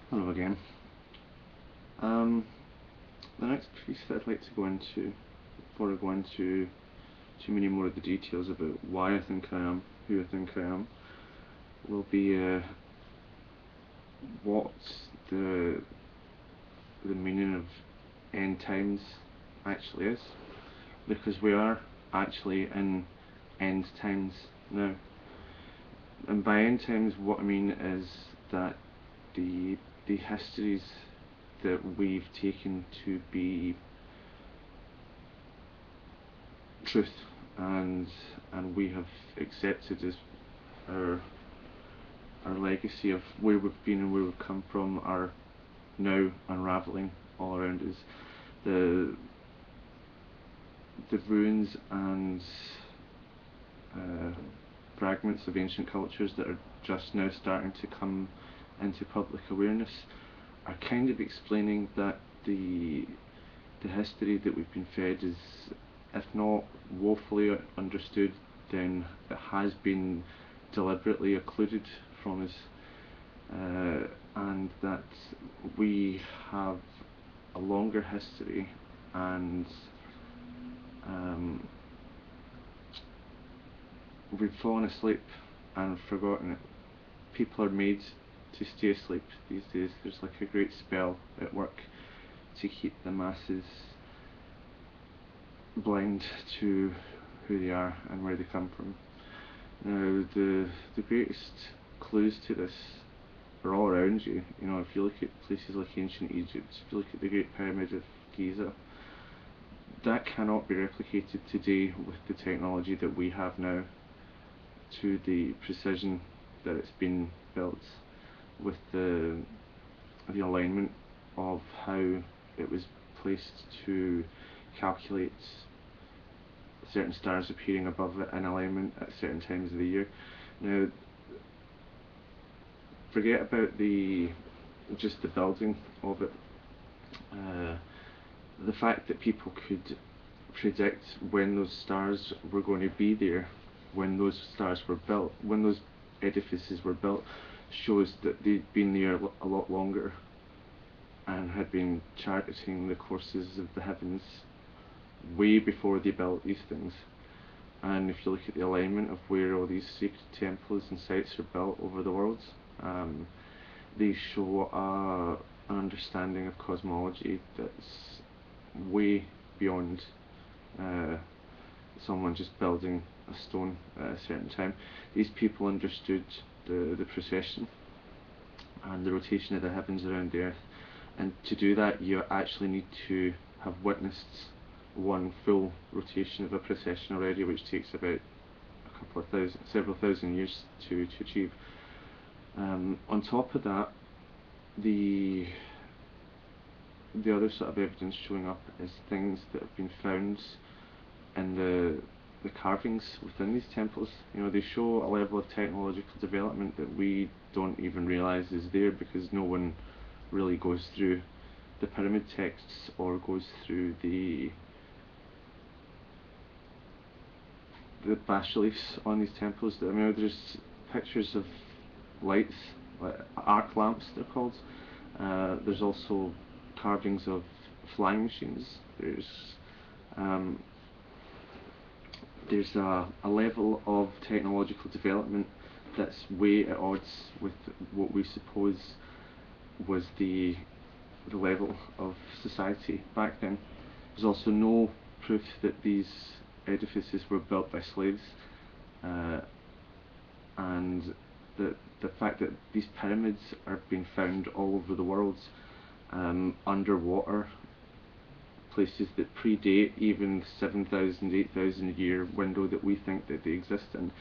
Hello again. The next piece that I'd like to go into, before I go into too many more of the details about why I think I am, who I think I am, will be what the the meaning of end times actually is, because we are actually in end times now. And by end times, what I mean is that the histories that we've taken to be truth and we have accepted as our our legacy of where we've been and where we've come from are now unravelling all around us. The the ruins and uh, fragments of ancient cultures that are just now starting to come into public awareness are kind of explaining that the history that we've been fed is, if not woefully understood, then it has been deliberately occluded from us, and that we have a longer history, and um, we've fallen asleep and forgotten it. People are made to stay asleep these days. There's like a great spell at work to keep the masses blind to who they are and where they come from. Now, the greatest clues to this are all around you. You know, if you look at places like ancient Egypt, if you look at the Great Pyramid of Giza, that cannot be replicated today with the technology that we have now, to the precision that it's been built, with the alignment of how it was placed to calculate certain stars appearing above it in alignment at certain times of the year. Now, forget about just the building of it. Uh, the fact that people could predict when those stars were going to be there, when those stars were built, when those edifices were built, shows that they'd been there a lot longer and had been charting the courses of the heavens way before they built these things. And if you look at the alignment of where all these sacred temples and sites are built over the world, they show an understanding of cosmology that's way beyond someone just building a stone at a certain time. These people understood the precession and the rotation of the heavens around the earth, and to do that you actually need to have witnessed one full rotation of a precession already, which takes about several thousand years to achieve. On top of that, the other sort of evidence showing up is things that have been found in the carvings within these temples. You know, they show a level of technological development that we don't even realise is there, because no one really goes through the pyramid texts or goes through the bas reliefs on these temples. I mean, there's pictures of lights, like arc lamps they're called. There's also carvings of flying machines. Um, there's a level of technological development that's way at odds with what we suppose was the level of society back then. There's also no proof that these edifices were built by slaves, and the fact that these pyramids are being found all over the world, underwater, places that predate even 7,000, 8,000 year window that we think that they exist in,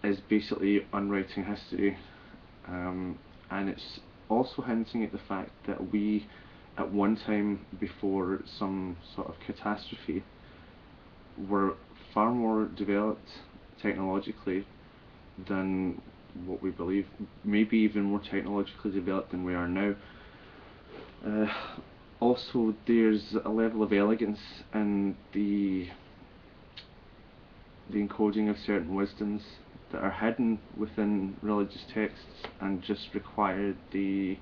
is basically unwriting history. And it's also hinting at the fact that we, at one time before some sort of catastrophe, were far more developed technologically than what we believe, maybe even more technologically developed than we are now. Uh, Also, there's a level of elegance in the encoding of certain wisdoms that are hidden within religious texts and just require the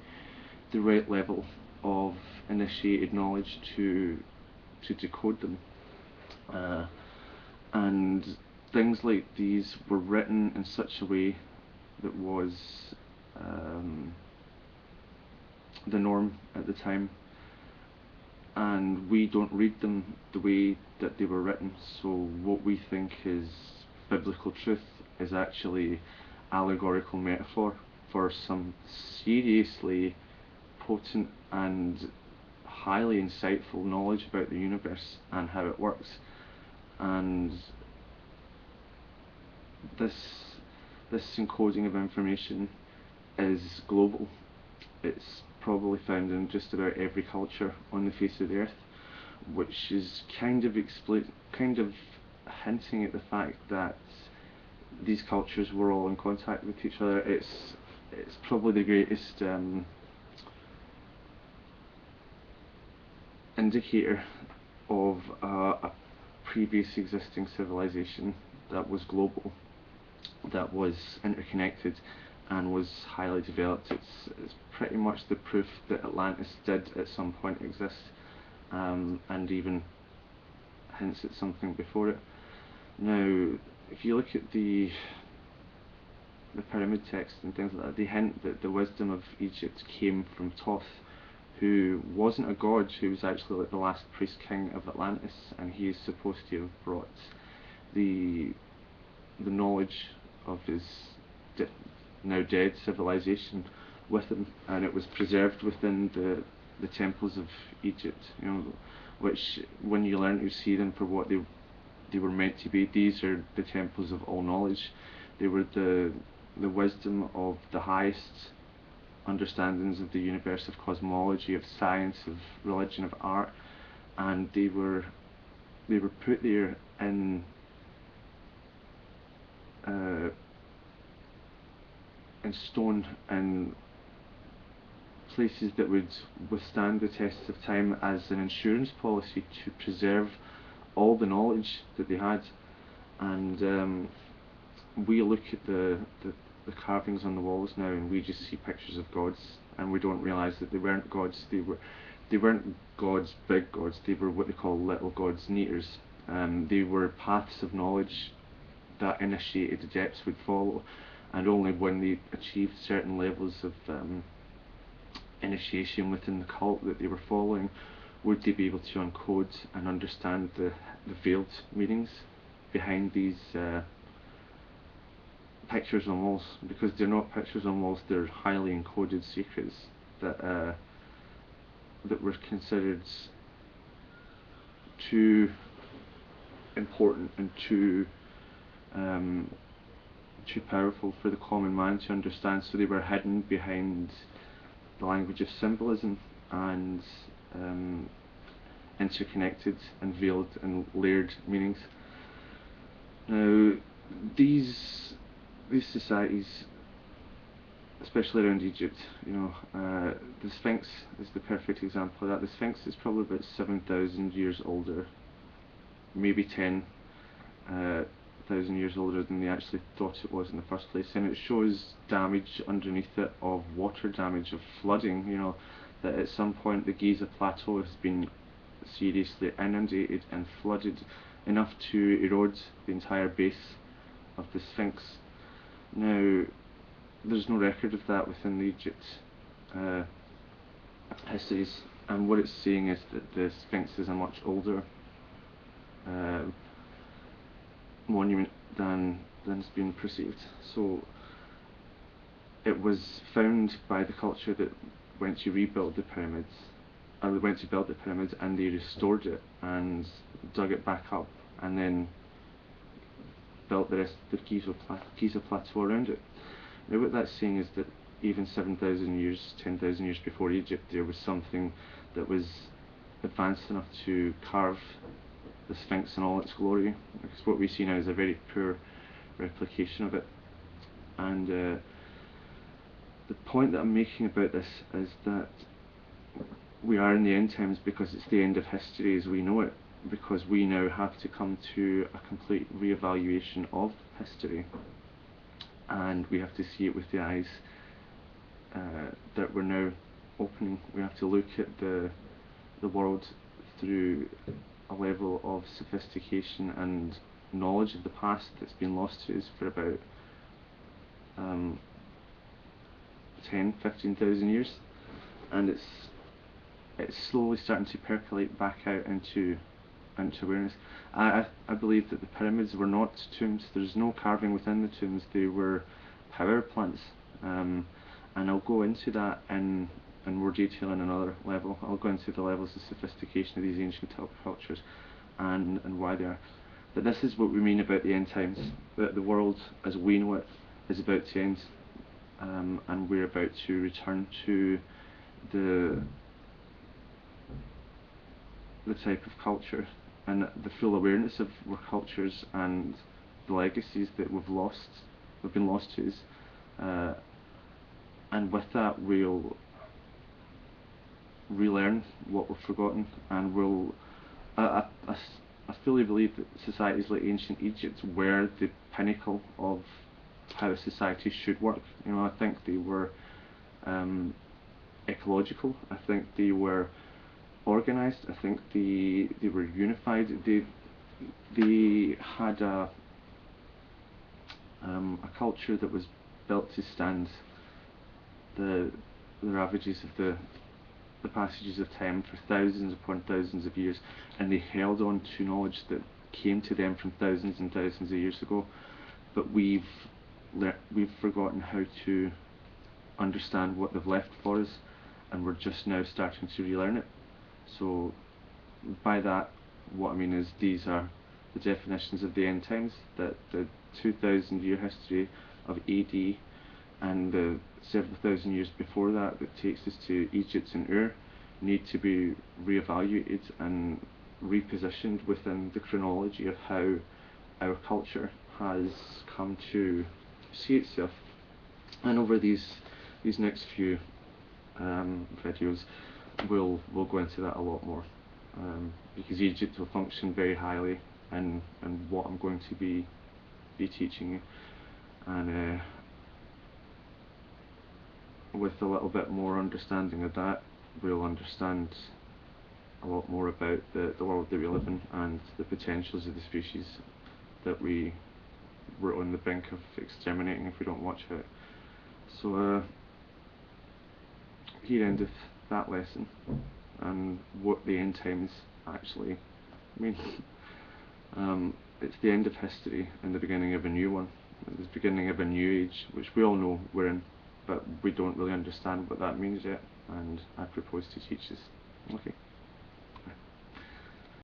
the right level of initiated knowledge to decode them. And things like these were written in such a way that was the norm at the time, and we don't read them the way that they were written. So what we think is biblical truth is actually allegorical metaphor for some seriously potent and highly insightful knowledge about the universe and how it works. And this encoding of information is global. It's probably found in just about every culture on the face of the earth, which is kind of hinting at the fact that these cultures were all in contact with each other. It's probably the greatest indicator of a previous existing civilization that was global, that was interconnected, and was highly developed. It's pretty much the proof that Atlantis did at some point exist, and even hints at something before it. Now, if you look at the pyramid text and things like that, they hint that the wisdom of Egypt came from Thoth, who wasn't a god, who was actually like the last priest king of Atlantis, and he is supposed to have brought the knowledge of his now dead civilization with him, and it was preserved within the temples of Egypt, you know, which when you learn to see them for what they were meant to be, these are the temples of all knowledge. They were the wisdom of the highest understandings of the universe, of cosmology, of science, of religion, of art, and they were put there in stone, in places that would withstand the tests of time as an insurance policy to preserve all the knowledge that they had. And we look at the carvings on the walls now, and we just see pictures of gods, and we don't realise that they weren't gods. They weren't gods, big gods. They were what they call little gods, neters. They were paths of knowledge that initiated adepts would follow, and only when they achieved certain levels of initiation within the cult that they were following would they be able to uncode and understand the veiled meanings behind these pictures on walls, because they're not pictures on walls, they're highly encoded secrets that were considered too important and too powerful for the common man to understand, so they were hidden behind the language of symbolism and interconnected and veiled and layered meanings. Now, these societies, especially around Egypt, you know, the Sphinx is the perfect example of that. The Sphinx is probably about 7,000 years older, maybe 10,000 years older than they actually thought it was in the first place, and it shows damage underneath it of water damage, of flooding, you know, that at some point the Giza plateau has been seriously inundated and flooded enough to erode the entire base of the Sphinx. Now, there's no record of that within the Egypt histories, and what it's saying is that the Sphinx is a much older monument than has been perceived. So it was found by the culture that went to rebuild the pyramids, or went to build the pyramids, and they restored it and dug it back up, and then built the rest of the Giza plateau around it. Now what that's saying is that even 7,000 years, 10,000 years before Egypt, there was something that was advanced enough to carve the Sphinx in all its glory, because what we see now is a very poor replication of it. And the point that I'm making about this is that we are in the end times because it's the end of history as we know it, because we now have to come to a complete re-evaluation of history, and we have to see it with the eyes that we're now opening. We have to look at the world through a level of sophistication and knowledge of the past that's been lost to us for about 10,000-15,000 years, and it's slowly starting to percolate back out into awareness. I believe that the pyramids were not tombs. There's no carving within the tombs. They were power plants, and I'll go into that in more detail in another level. I'll go into the levels of sophistication of these ancient cultures and why they are. But this is what we mean about the end times. That the world as we know it is about to end, and we're about to return to the type of culture and the full awareness of our cultures and the legacies that we've been lost to us, and with that we'll relearn what we've forgotten, and I fully believe that societies like ancient Egypt were the pinnacle of how a society should work. I think they were ecological. I think they were organised. I think they were unified. They had a culture that was built to stand the ravages of the passages of time for thousands upon thousands of years, and they held on to knowledge that came to them from thousands and thousands of years ago. But we've forgotten how to understand what they've left for us, and we're just now starting to relearn it. So by that, what I mean is these are the definitions of the end times, that the 2,000-year history of AD and the several thousand years before that takes us to Egypt and Ur need to be reevaluated and repositioned within the chronology of how our culture has come to see itself. And over these next few videos we'll go into that a lot more, because Egypt will function very highly in what I'm going to be teaching you, and with a little bit more understanding of that, we'll understand a lot more about the world that we live in and the potentials of the species that we're on the brink of exterminating if we don't watch out. So here endeth that lesson and what the end times actually mean. It's the end of history and the beginning of a new one. It's the beginning of a new age, which we all know we're in, but we don't really understand what that means yet, and I propose to teach us. Okay.